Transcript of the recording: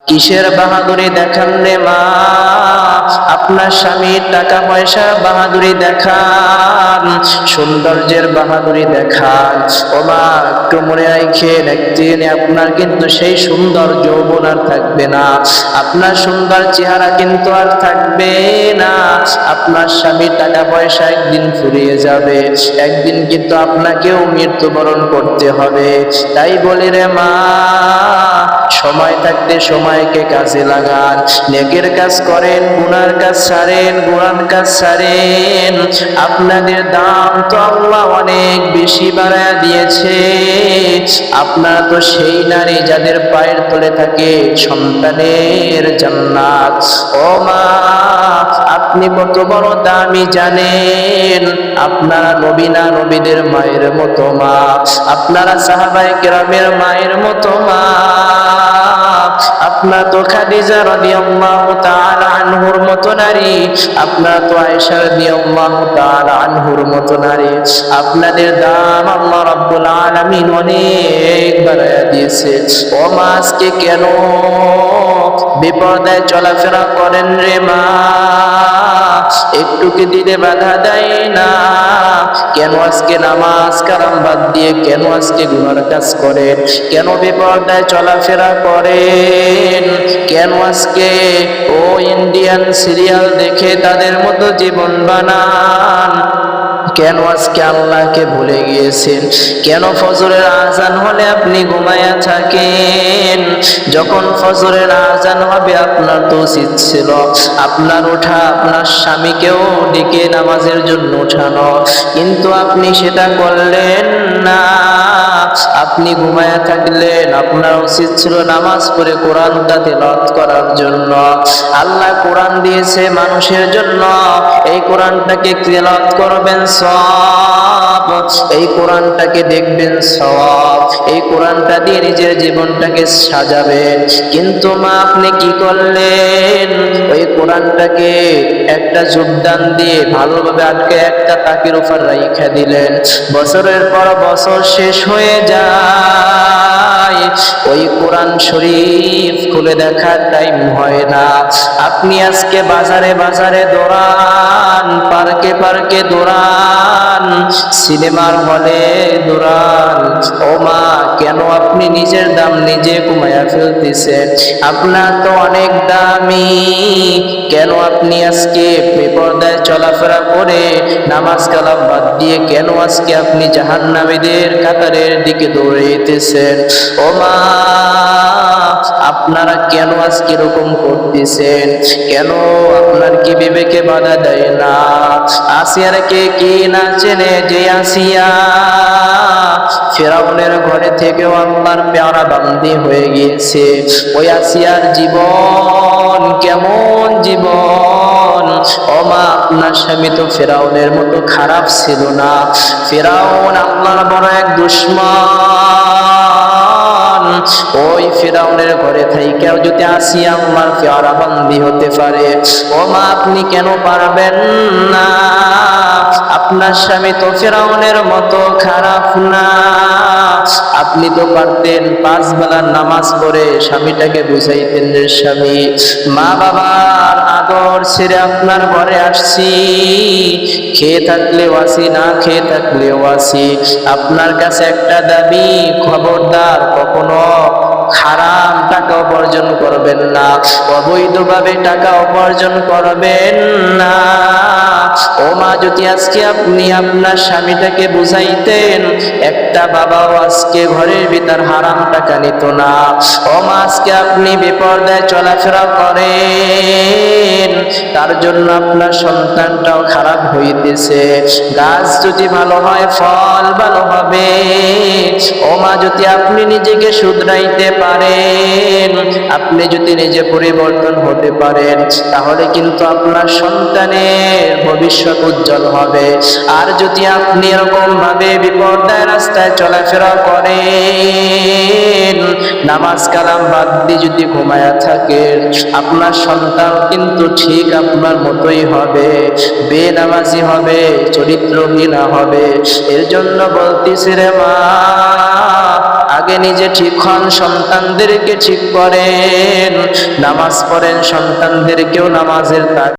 কিসের বাহাদুরি দেখান রে মা? আপনার স্বামীর টাকা পয়সার বাহাদুরি দেখান, সৌন্দর্যের বাহাদুরি দেখান। ও মা, একটু মনে রাখেন, একদিন আপনার কিন্তু সেই সুন্দর যৌবন আর থাকবে না, আপনার সুন্দর চেহারা কিন্তু আর থাকবে না। আপনার স্বামীর টাকা পয়সা একদিন ফুরিয়ে যাবে, একদিন কিন্তু আপনাকেও মৃত্যুবরণ করতে হবে। তাই বলি রে মা, সময় থাকতে সময়কে কাজে লাগান, নেকের কাজ করেন, গুনার কাজ ছাড়েন, গুনার কাজ ছাড়েন। আপনাদের দাম তো আল্লাহ অনেক বেশি বাড়ায় দিয়েছে। আপনারা তো সেই নারী যাদের পায়ের তলে থাকে সন্তানের জান্নাত। ও মা, আপনি কত বড় দামি জানেন? আপনারা নবী না নবীদের মায়ের মতো মা, আপনারা সাহাবায়ে কেরামের মায়ের মতো মা। আপনারা তো খাদিজা রাদিয়াল্লাহু তাআলা আনহুর মতো নারী, আপনারা তো আয়েশা রাদিয়াল্লাহু তাআলা আনহুর মতো নারী। আপনাদের দাম আল্লাহ রাব্বুল আলামিন অনেক বাড়ায়া দিয়েছে। ও মা, আজকে কেন বিপর্দায় চলাফেরা করেন রে মা? একটু কি দিলে বাধা দেয় না? কেন আজকে নামাজ কালাম বাদ দিয়ে কেন আজকে গুনার কাজ করেন? কেন বেপরদায় চলাফেরা করেন? কেন আজকে ও ইন্ডিয়ান সিরিয়াল দেখে তাদের মতো জীবন বানান? কেন আজকে আল্লাহকে ভুলে গিয়েছেন? কেন ফজরের আজান হলে আপনি ঘুমায়া থাকেন? যখন ফজরের আজান হবে আপনার তো উচিত ছিল আপনার ওঠা, আপনার স্বামীকেও ডেকে নামাজের জন্য ওঠানো, কিন্তু আপনি সেটা করলেন না। আপনি ঘুমায়া থাকলেন, আপনার উচিত ছিল নামাজ পড়ে কোরআনটা তেলাওয়াত করার জন্য। আল্লাহ কোরআন দিয়েছে মানুষের জন্য, এই কোরআনটাকে তেলাওয়াত করবেন সওয়াব, এই কোরআনটাকে দেখবেন সওয়াব, এই কোরআনটা দিয়ে নিজের জীবনটাকে সাজাবেন। কিন্তু মা, আপনি কি করলেন? ওই কোরআনটাকে একটা যোগদান দিয়ে ভালোভাবে আটকে একটা তাকের উপর রাইখা দিলেন। বছরের পর বছর শেষ হয়ে যায়, ওই কোরআন শরীফ খুলে দেখার টাইম হয় না। আপনি আজকে বাজারে বাজারে দৌড়ান, পার্কে পার্কে দৌড়ান, সিনেমার হলে দৌড়ান। ও মা, কেন আপনি নিজের দাম নিজে কমায়া ফেলতেছেন? আপনার তো অনেক দামি, কেন আপনি আজকে বেপরদায় চলাফেরা করে নামাজ কালাম বাদ দিয়ে কেন আজকে আপনি জাহান্নামীদের কাতারের দিকে দৌড়াইতেছেন? ও মা, আপনারা কেন আজকে এরকম করতেছেন? কেন আপনার কি বিবেকে বাধা দেয় না? আসিয়াকে কি না চেনে যে আসিয়া ফিরআউনের ঘরে থেকেও আল্লাহর পেয়ারা বান্দি হয়ে গিয়েছে। ওই আসিয়ার জীবন কেমন জীবন? ও মা, আপনার স্বামী তো ফিরআউনের মতো খারাপ ছিল না। ফিরআউন আল্লাহর বড় এক দুশমন। ওই ফিরআউনের ঘরে থেকেও যদি আসিয়া আল্লাহর পেয়ারা বান্দি হতে পারে, ও মা, আপনি কেন পারবেন না? আপনার স্বামী তো ফিরআউনের মতো খারাপ না। আপনি তো পারতেন 5 বেলার নামাজ পড়ে স্বামীটাকে বুঝাইতেন যে স্বামী, মা বাবার আদর ছেড়ে আপনার ঘরে আসছি, খেয়ে থাকলেও আসি, না খেয়ে থাকলেও আসি। আপনার কাছে একটা দাবি, খবরদার কখনো হারাম টাকা উপার্জন করবেন না, অবৈধভাবে টাকা উপার্জন করবেন না। ও মা, যদি আজকে আপনি আপনার স্বামীটাকে বুঝাইতেন, একটা বাবাও আজকে ঘরের ভিতর হারাম টাকা নিত না। ও মা, আজকে আপনি বেপরদায় চলাফেরা করেন, তার জন্য আপনার সন্তানটাও খারাপ হইতেছে। গাছ যদি ভালো হয় ফল ভালো হবে। ও মা, যদি আপনি নিজেকে শুধরাইতে পারেন, আপনি যদি নিজে পরিবর্তন হতে পারেন, তাহলে কিন্তু আপনার সন্তানের ভবিষ্যৎ উজ্জ্বল হবে। আর যদি আপনি এরকম ভাবে বিপর্দায় রাস্তায় চলাফেরা করেন, নামাজ কালাম বাদ দিয়ে যদি ঘুমায়া থাকেন, আপনার সন্তান কিন্তু ঠিক আপনার মতোই হবে, বেনামাজি হবে, চরিত্রহীন হবে। এর জন্য বলতেছি রে মা, আগে নিজে ঠিক হন, সন্তানদেরকে ঠিক করেন, নামাজ পড়েন, সন্তানদেরকেও নামাজের